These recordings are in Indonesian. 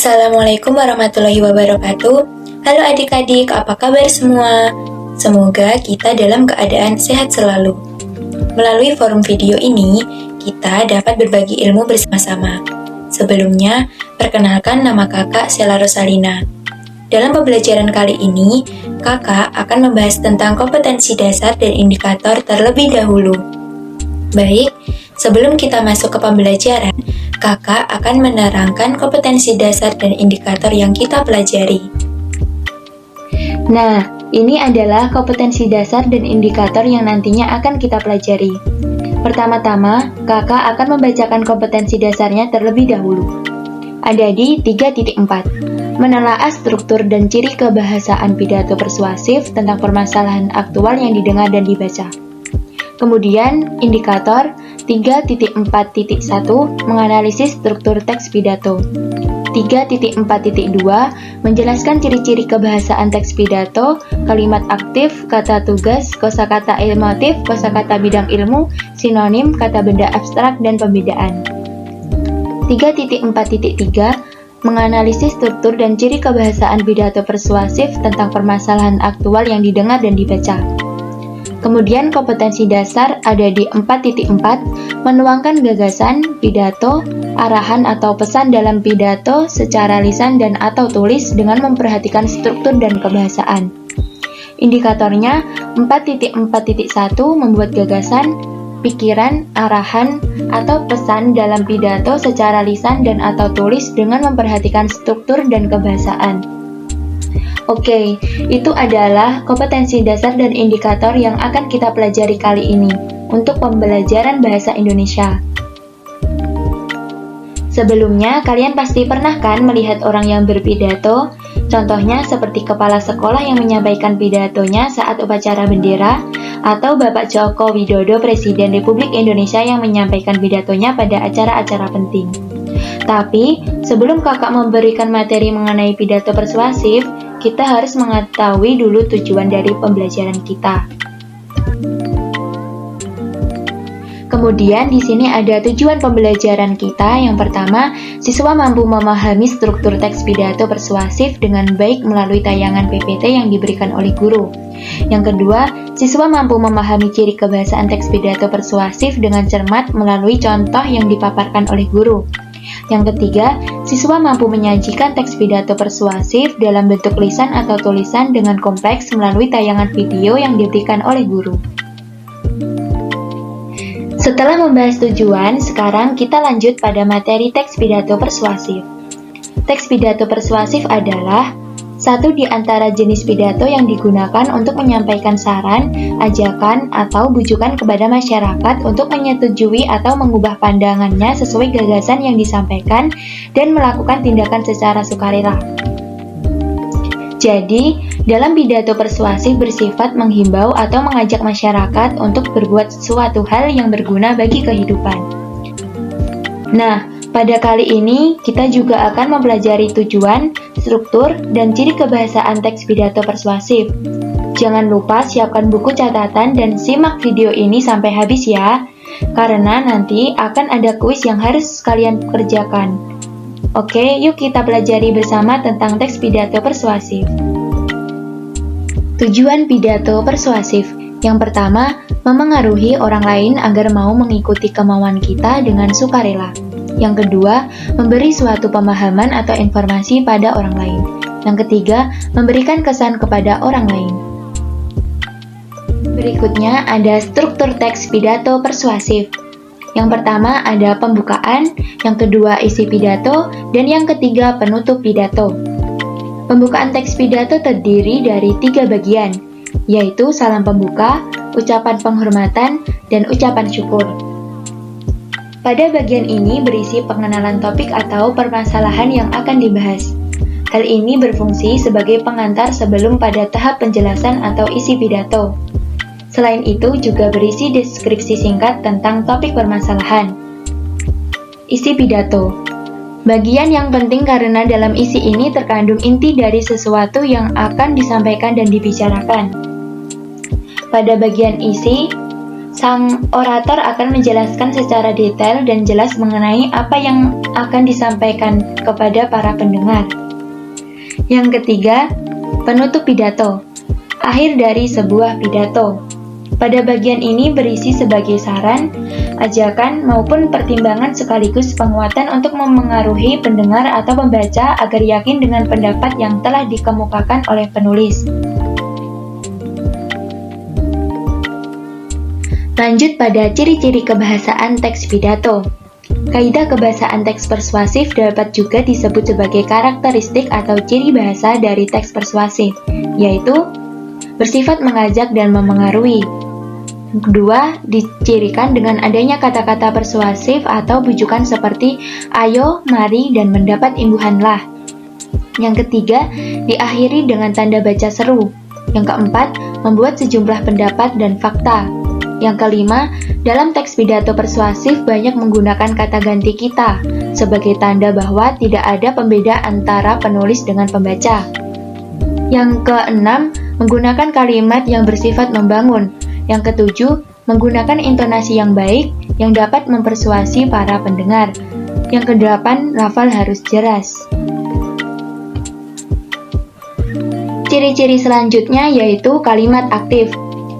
Assalamualaikum warahmatullahi wabarakatuh. Halo adik-adik, apa kabar semua? Semoga kita dalam keadaan sehat selalu. Melalui forum video ini, kita dapat berbagi ilmu bersama-sama. Sebelumnya, perkenalkan nama kakak Sela Rosalina. Dalam pembelajaran kali ini, kakak akan membahas tentang kompetensi dasar dan indikator terlebih dahulu. Baik, sebelum kita masuk ke pembelajaran, kakak akan menerangkan kompetensi dasar dan indikator yang kita pelajari. Nah, ini adalah kompetensi dasar dan indikator yang nantinya akan kita pelajari. Pertama-tama, kakak akan membacakan kompetensi dasarnya terlebih dahulu. Ada di 3.4. Menelaah struktur dan ciri kebahasaan pidato persuasif tentang permasalahan aktual yang didengar dan dibaca. Kemudian, indikator 3.4.1 menganalisis struktur teks pidato. 3.4.2 menjelaskan ciri-ciri kebahasaan teks pidato, kalimat aktif, kata tugas, kosakata emotif, kosakata bidang ilmu, sinonim, kata benda abstrak, dan pembedaan. 3.4.3 menganalisis struktur dan ciri kebahasaan pidato persuasif tentang permasalahan aktual yang didengar dan dibaca. Kemudian kompetensi dasar ada di 4.4, menuangkan gagasan, pidato, arahan atau pesan dalam pidato secara lisan dan atau tulis dengan memperhatikan struktur dan kebahasaan. Indikatornya 4.4.1 membuat gagasan, pikiran, arahan, atau pesan dalam pidato secara lisan dan atau tulis dengan memperhatikan struktur dan kebahasaan. Oke, itu adalah kompetensi dasar dan indikator yang akan kita pelajari kali ini untuk pembelajaran bahasa Indonesia. Sebelumnya, kalian pasti pernah kan melihat orang yang berpidato? Contohnya seperti kepala sekolah yang menyampaikan pidatonya saat upacara bendera, atau Bapak Joko Widodo, Presiden Republik Indonesia yang menyampaikan pidatonya pada acara-acara penting. Tapi, sebelum kakak memberikan materi mengenai pidato persuasif, kita harus mengetahui dulu tujuan dari pembelajaran kita. Kemudian di sini ada tujuan pembelajaran kita. Yang pertama, siswa mampu memahami struktur teks pidato persuasif dengan baik melalui tayangan PPT yang diberikan oleh guru. Yang kedua, siswa mampu memahami ciri kebahasaan teks pidato persuasif dengan cermat melalui contoh yang dipaparkan oleh guru. Yang ketiga, siswa mampu menyajikan teks pidato persuasif dalam bentuk lisan atau tulisan dengan kompleks melalui tayangan video yang diberikan oleh guru. Setelah membahas tujuan, sekarang kita lanjut pada materi teks pidato persuasif. Teks pidato persuasif adalah satu di antara jenis pidato yang digunakan untuk menyampaikan saran, ajakan, atau bujukan kepada masyarakat untuk menyetujui atau mengubah pandangannya sesuai gagasan yang disampaikan dan melakukan tindakan secara sukarela. Jadi, dalam pidato persuasif bersifat menghimbau atau mengajak masyarakat untuk berbuat sesuatu hal yang berguna bagi kehidupan. Nah, pada kali ini kita juga akan mempelajari tujuan, struktur, dan ciri kebahasaan teks pidato persuasif. Jangan lupa siapkan buku catatan dan simak video ini sampai habis ya, karena nanti akan ada kuis yang harus kalian kerjakan. Oke, yuk kita pelajari bersama tentang teks pidato persuasif. Tujuan pidato persuasif. Yang pertama, memengaruhi orang lain agar mau mengikuti kemauan kita dengan sukarela. Yang kedua, memberi suatu pemahaman atau informasi pada orang lain. Yang ketiga, memberikan kesan kepada orang lain. Berikutnya ada struktur teks pidato persuasif. Yang pertama ada pembukaan, yang kedua isi pidato, dan yang ketiga penutup pidato. Pembukaan teks pidato terdiri dari 3 bagian, yaitu salam pembuka, ucapan penghormatan, dan ucapan syukur. Pada bagian ini berisi pengenalan topik atau permasalahan yang akan dibahas. Hal ini berfungsi sebagai pengantar sebelum pada tahap penjelasan atau isi pidato. Selain itu juga berisi deskripsi singkat tentang topik permasalahan. Isi pidato. Bagian yang penting karena dalam isi ini terkandung inti dari sesuatu yang akan disampaikan dan dibicarakan. Pada bagian isi, Sang orator akan menjelaskan secara detail dan jelas mengenai apa yang akan disampaikan kepada para pendengar. Yang ketiga, penutup pidato. Akhir dari sebuah pidato. Pada bagian ini berisi sebagai saran, ajakan, maupun pertimbangan sekaligus penguatan untuk memengaruhi pendengar atau pembaca agar yakin dengan pendapat yang telah dikemukakan oleh penulis. Lanjut pada ciri-ciri kebahasaan teks pidato. Kaidah kebahasaan teks persuasif dapat juga disebut sebagai karakteristik atau ciri bahasa dari teks persuasif, yaitu bersifat mengajak dan memengaruhi. Yang kedua, dicirikan dengan adanya kata-kata persuasif atau bujukan seperti ayo, mari, dan mendapat imbuhanlah. Yang ketiga, diakhiri dengan tanda baca seru. Yang keempat, membuat sejumlah pendapat dan fakta. Yang kelima, dalam teks pidato persuasif banyak menggunakan kata ganti kita sebagai tanda bahwa tidak ada pembeda antara penulis dengan pembaca. Yang keenam, menggunakan kalimat yang bersifat membangun. Yang ketujuh, menggunakan intonasi yang baik yang dapat mempersuasi para pendengar. Yang kedelapan, lafal harus jelas. Ciri-ciri selanjutnya yaitu kalimat aktif.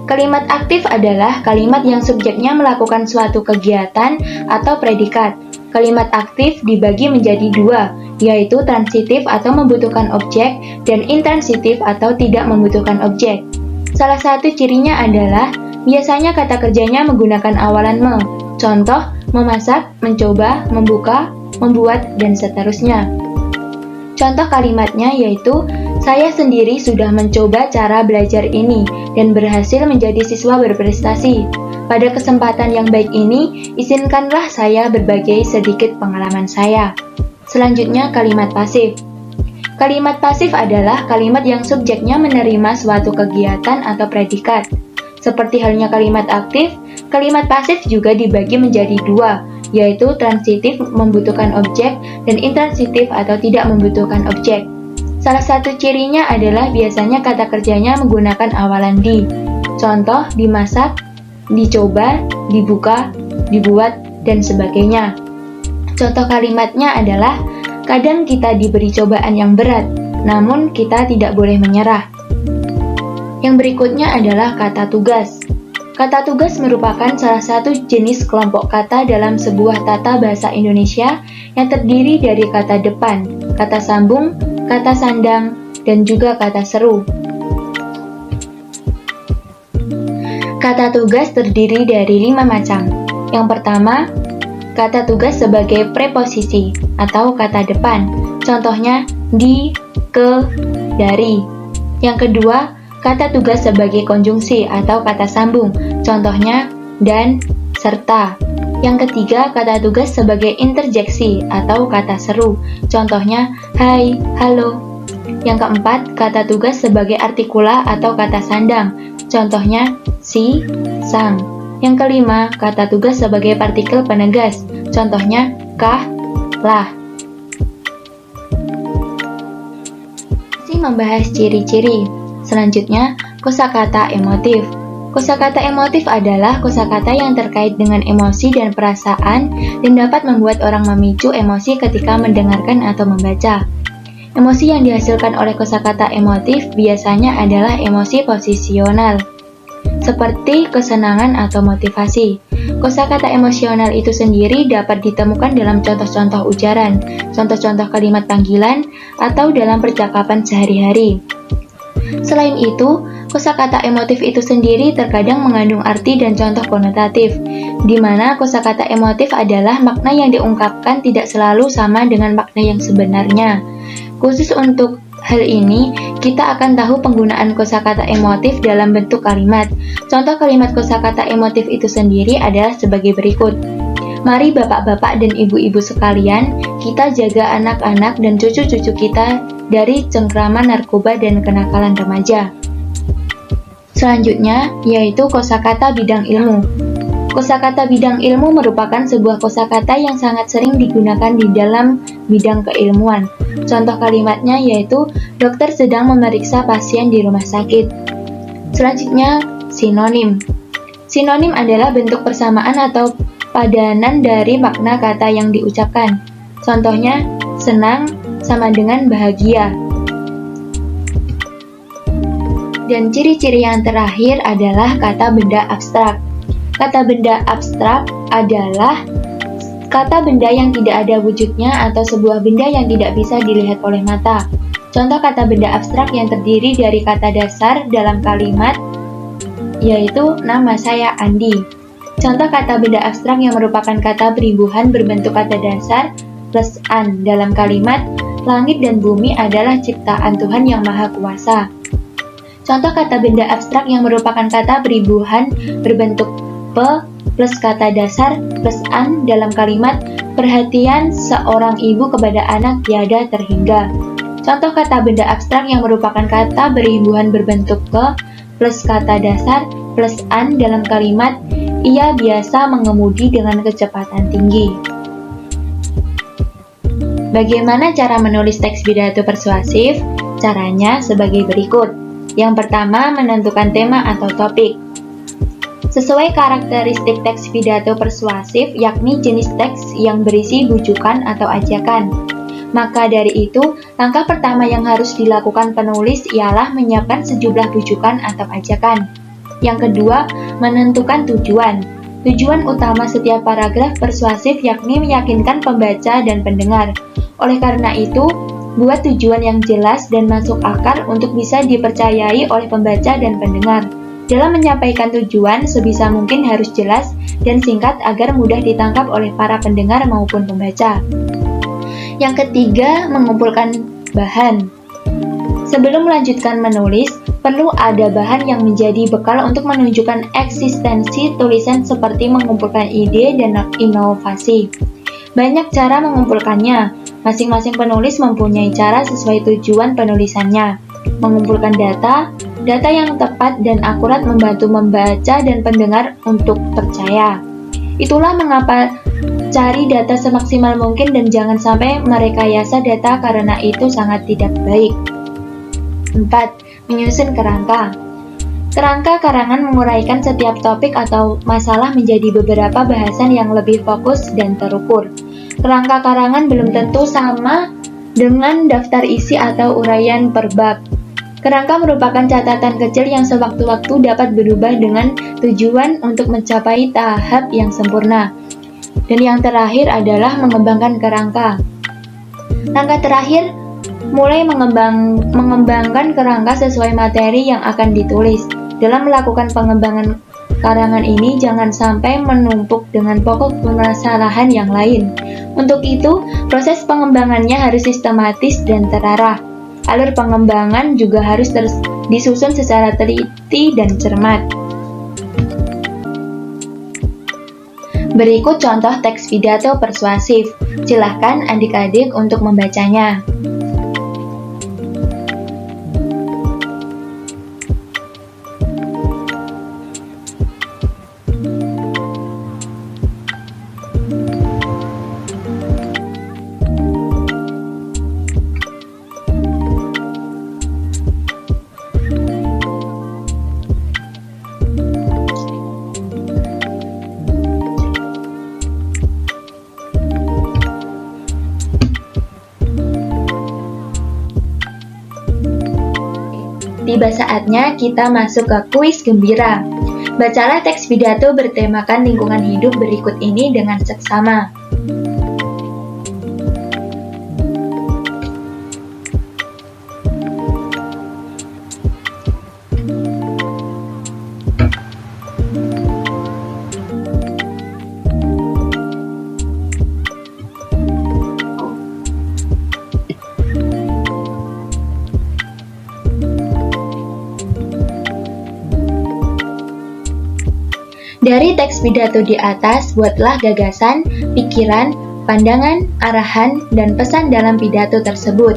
Kalimat aktif adalah kalimat yang subjeknya melakukan suatu kegiatan atau predikat. Kalimat aktif dibagi menjadi dua, yaitu transitif atau membutuhkan objek dan intransitif atau tidak membutuhkan objek. Salah satu cirinya adalah biasanya kata kerjanya menggunakan awalan me. Contoh, memasak, mencoba, membuka, membuat, dan seterusnya. Contoh kalimatnya yaitu, saya sendiri sudah mencoba cara belajar ini dan berhasil menjadi siswa berprestasi. Pada kesempatan yang baik ini, izinkanlah saya berbagi sedikit pengalaman saya. Selanjutnya, kalimat pasif. Kalimat pasif adalah kalimat yang subjeknya menerima suatu kegiatan atau predikat. Seperti halnya kalimat aktif, kalimat pasif juga dibagi menjadi dua, yaitu transitif membutuhkan objek dan intransitif atau tidak membutuhkan objek. Salah satu cirinya adalah biasanya kata kerjanya menggunakan awalan di. Contoh, dimasak, dicoba, dibuka, dibuat, dan sebagainya. Contoh kalimatnya adalah, kadang kita diberi cobaan yang berat, namun kita tidak boleh menyerah. Yang berikutnya adalah kata tugas. Kata tugas merupakan salah satu jenis kelompok kata dalam sebuah tata bahasa Indonesia yang terdiri dari kata depan, kata sambung, kata sandang, dan juga kata seru. Kata tugas terdiri dari 5 macam. Yang pertama, kata tugas sebagai preposisi atau kata depan. Contohnya, di, ke, dari. Yang kedua, kata tugas sebagai konjungsi atau kata sambung. Contohnya, dan, serta. Yang ketiga, kata tugas sebagai interjeksi atau kata seru. Contohnya, hai, halo. Yang keempat, kata tugas sebagai artikula atau kata sandang. Contohnya, si, sang. Yang kelima, kata tugas sebagai partikel penegas. Contohnya, kah, lah. Masih membahas ciri-ciri. Selanjutnya, kosakata emotif. Kosakata emotif adalah kosakata yang terkait dengan emosi dan perasaan dan dapat membuat orang memicu emosi ketika mendengarkan atau membaca. Emosi yang dihasilkan oleh kosakata emotif biasanya adalah emosi posisional, seperti kesenangan atau motivasi. Kosakata emosional itu sendiri dapat ditemukan dalam contoh-contoh ujaran, contoh-contoh kalimat panggilan, atau dalam percakapan sehari-hari. Selain itu, kosakata emotif itu sendiri terkadang mengandung arti dan contoh konotatif, di mana kosakata emotif adalah makna yang diungkapkan tidak selalu sama dengan makna yang sebenarnya. Khusus untuk hal ini, kita akan tahu penggunaan kosakata emotif dalam bentuk kalimat. Contoh kalimat kosakata emotif itu sendiri adalah sebagai berikut. Mari bapak-bapak dan ibu-ibu sekalian, kita jaga anak-anak dan cucu-cucu kita dari cengkraman narkoba dan kenakalan remaja. Selanjutnya, yaitu kosakata bidang ilmu. Kosakata bidang ilmu merupakan sebuah kosakata yang sangat sering digunakan di dalam bidang keilmuan. Contoh kalimatnya yaitu, dokter sedang memeriksa pasien di rumah sakit. Selanjutnya, sinonim. Sinonim adalah bentuk persamaan atau padanan dari makna kata yang diucapkan. Contohnya, senang sama dengan bahagia. Dan ciri-ciri yang terakhir adalah kata benda abstrak. Kata benda abstrak adalah kata benda yang tidak ada wujudnya atau sebuah benda yang tidak bisa dilihat oleh mata. Contoh kata benda abstrak yang terdiri dari kata dasar dalam kalimat yaitu nama saya Andi. Contoh kata benda abstrak yang merupakan kata perimbuhan berbentuk kata dasar plus an dalam kalimat langit dan bumi adalah ciptaan Tuhan yang Maha Kuasa. Contoh kata benda abstrak yang merupakan kata perimbuhan berbentuk pe plus kata dasar plus an dalam kalimat perhatian seorang ibu kepada anak tiada terhingga. Contoh kata benda abstrak yang merupakan kata berimbuhan berbentuk ke plus kata dasar plus an dalam kalimat ia biasa mengemudi dengan kecepatan tinggi. Bagaimana cara menulis teks pidato persuasif? Caranya sebagai berikut. Yang pertama, menentukan tema atau topik. Sesuai karakteristik teks pidato persuasif, yakni jenis teks yang berisi bujukan atau ajakan. Maka dari itu, langkah pertama yang harus dilakukan penulis ialah menyiapkan sejumlah bujukan atau ajakan. Yang kedua, menentukan tujuan. Tujuan utama setiap paragraf persuasif yakni meyakinkan pembaca dan pendengar. Oleh karena itu, buat tujuan yang jelas dan masuk akal untuk bisa dipercayai oleh pembaca dan pendengar. Dalam menyampaikan tujuan, sebisa mungkin harus jelas dan singkat agar mudah ditangkap oleh para pendengar maupun pembaca. Yang ketiga, mengumpulkan bahan. Sebelum melanjutkan menulis, perlu ada bahan yang menjadi bekal untuk menunjukkan eksistensi tulisan seperti mengumpulkan ide dan inovasi. Banyak cara mengumpulkannya. Masing-masing penulis mempunyai cara sesuai tujuan penulisannya. Mengumpulkan data yang tepat dan akurat membantu membaca dan pendengar untuk percaya. Itulah mengapa cari data semaksimal mungkin dan jangan sampai merekayasa data karena itu sangat tidak baik. 4. Menyusun kerangka. Kerangka karangan menguraikan setiap topik atau masalah menjadi beberapa bahasan yang lebih fokus dan terukur. Kerangka karangan belum tentu sama dengan daftar isi atau uraian per bab. Kerangka merupakan catatan kecil yang sewaktu-waktu dapat berubah dengan tujuan untuk mencapai tahap yang sempurna. Dan yang terakhir adalah mengembangkan kerangka. Langkah terakhir, mulai mengembangkan kerangka sesuai materi yang akan ditulis. Dalam melakukan pengembangan karangan ini, jangan sampai menumpuk dengan pokok permasalahan yang lain. Untuk itu, proses pengembangannya harus sistematis dan terarah. Alur pengembangan juga harus disusun secara teliti dan cermat. Berikut contoh teks pidato persuasif. Silakan adik-adik untuk membacanya. Tiba saatnya kita masuk ke kuis gembira. Bacalah teks pidato bertemakan lingkungan hidup berikut ini dengan seksama. Dari teks pidato di atas, buatlah gagasan, pikiran, pandangan, arahan, dan pesan dalam pidato tersebut.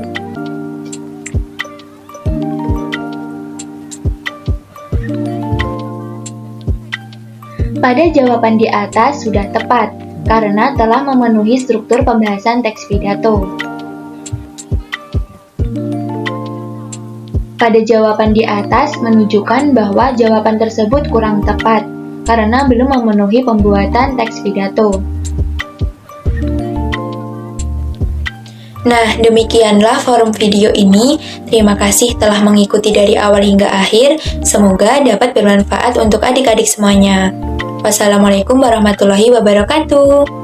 Pada jawaban di atas sudah tepat, karena telah memenuhi struktur pembahasan teks pidato. Pada jawaban di atas menunjukkan bahwa jawaban tersebut kurang tepat, karena belum memenuhi pembuatan teks pidato. Nah, demikianlah forum video ini. Terima kasih telah mengikuti dari awal hingga akhir. Semoga dapat bermanfaat untuk adik-adik semuanya. Wassalamualaikum warahmatullahi wabarakatuh.